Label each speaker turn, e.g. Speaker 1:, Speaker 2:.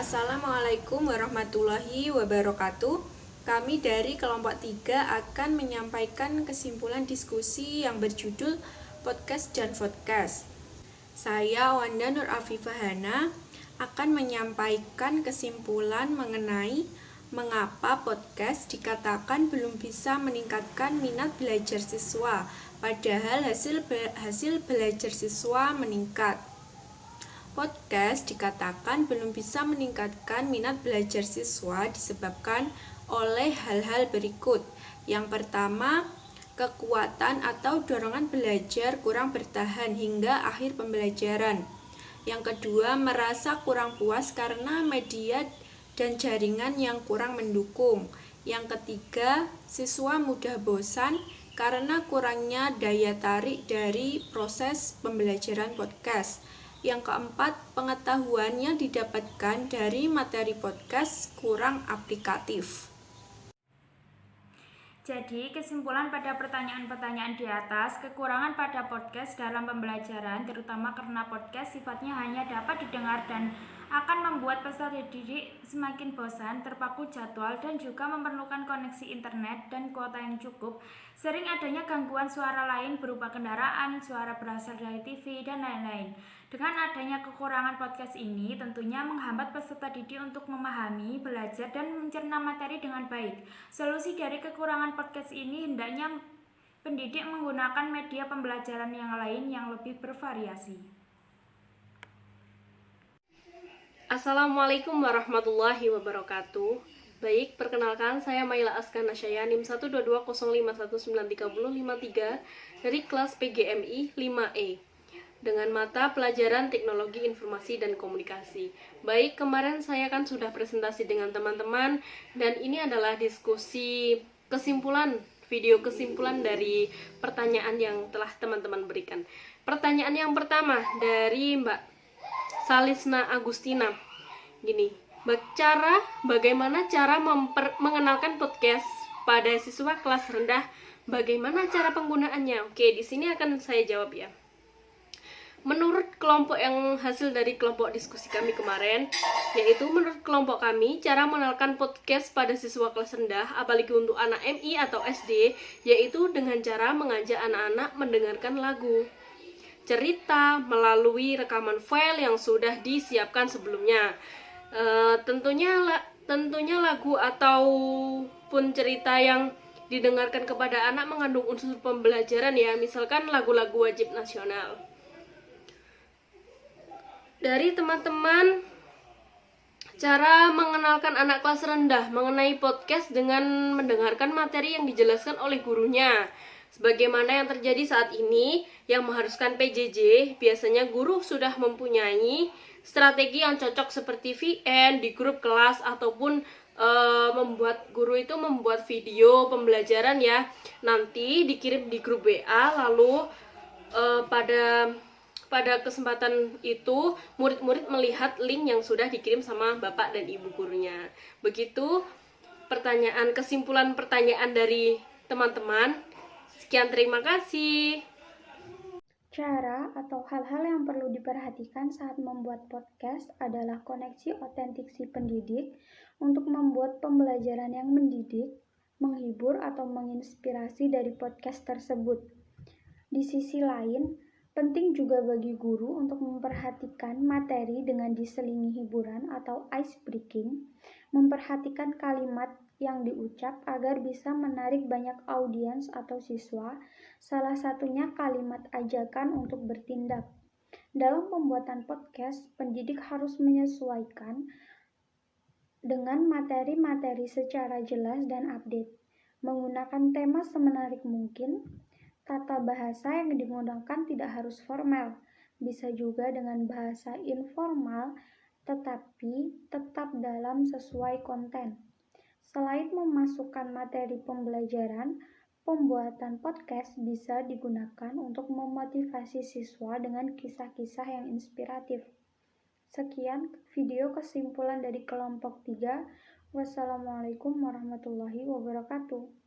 Speaker 1: Assalamualaikum warahmatullahi wabarakatuh. Kami dari kelompok 3 akan menyampaikan kesimpulan diskusi yang berjudul Podcast dan Vodcast. Saya Wanda Nur Afifah Hana akan menyampaikan kesimpulan mengenai mengapa podcast dikatakan belum bisa meningkatkan minat belajar siswa, padahal hasil belajar siswa meningkat. Podcast dikatakan belum bisa meningkatkan minat belajar siswa disebabkan oleh hal-hal berikut. Yang pertama, kekuatan atau dorongan belajar kurang bertahan hingga akhir pembelajaran. Yang kedua, merasa kurang puas karena media dan jaringan yang kurang mendukung. Yang ketiga, siswa mudah bosan karena kurangnya daya tarik dari proses pembelajaran podcast. Yang keempat, pengetahuannya didapatkan dari materi podcast kurang aplikatif.
Speaker 2: Jadi, kesimpulan pada pertanyaan-pertanyaan di atas, kekurangan pada podcast dalam pembelajaran, terutama karena podcast sifatnya hanya dapat didengar dan akan membuat peserta didik semakin bosan, terpaku jadwal, dan juga memerlukan koneksi internet dan kuota yang cukup. Sering adanya gangguan suara lain berupa kendaraan, suara berasal dari TV, dan lain-lain. Dengan adanya kekurangan podcast ini, tentunya menghambat peserta didik untuk memahami, belajar, dan mencerna materi dengan baik. Solusi dari kekurangan podcast ini hendaknya pendidik menggunakan media pembelajaran yang lain yang lebih bervariasi.
Speaker 3: Assalamualaikum warahmatullahi wabarakatuh. Baik, perkenalkan saya Maila Askana Syaya NIM 12205193053 dari kelas PGMI 5E dengan mata pelajaran Teknologi Informasi dan Komunikasi. Baik, kemarin saya kan sudah presentasi dengan teman-teman dan ini adalah diskusi video kesimpulan dari pertanyaan yang telah teman-teman berikan. Pertanyaan yang pertama dari Mbak Salisna Agustina. Gini, bagaimana cara mengenalkan podcast pada siswa kelas rendah? Bagaimana cara penggunaannya? Oke, di sini akan saya jawab ya. Menurut kelompok yang hasil dari kelompok diskusi kami kemarin, yaitu menurut kelompok kami, cara mengenalkan podcast pada siswa kelas rendah, apalagi untuk anak MI atau SD, yaitu dengan cara mengajak anak-anak mendengarkan lagu, cerita melalui rekaman file yang sudah disiapkan sebelumnya. Tentunya lagu ataupun cerita yang didengarkan kepada anak mengandung unsur pembelajaran ya, misalkan lagu-lagu wajib nasional. Dari teman-teman, cara mengenalkan anak kelas rendah mengenai podcast dengan mendengarkan materi yang dijelaskan oleh gurunya. Sebagaimana yang terjadi saat ini, yang mengharuskan PJJ, biasanya guru sudah mempunyai strategi yang cocok seperti VN di grup kelas ataupun membuat video pembelajaran ya. Nanti dikirim di grup WA, lalu pada kesempatan itu murid-murid melihat link yang sudah dikirim sama bapak dan ibu gurunya. Begitu kesimpulan pertanyaan dari teman-teman. Sekian, terima kasih.
Speaker 4: Cara atau hal-hal yang perlu diperhatikan saat membuat podcast adalah koneksi otentik si pendidik untuk membuat pembelajaran yang mendidik, menghibur, atau menginspirasi dari podcast tersebut. Di sisi lain, penting juga bagi guru untuk memperhatikan materi dengan diselingi hiburan atau ice breaking, memperhatikan kalimat yang diucap agar bisa menarik banyak audiens atau siswa, salah satunya kalimat ajakan untuk bertindak. Dalam pembuatan podcast, pendidik harus menyesuaikan dengan materi-materi secara jelas dan update, menggunakan tema semenarik mungkin. Tata bahasa yang digunakan tidak harus formal, bisa juga dengan bahasa informal, tetapi tetap dalam sesuai konten. Selain memasukkan materi pembelajaran, pembuatan podcast bisa digunakan untuk memotivasi siswa dengan kisah-kisah yang inspiratif. Sekian video kesimpulan dari kelompok 3. Wassalamualaikum warahmatullahi wabarakatuh.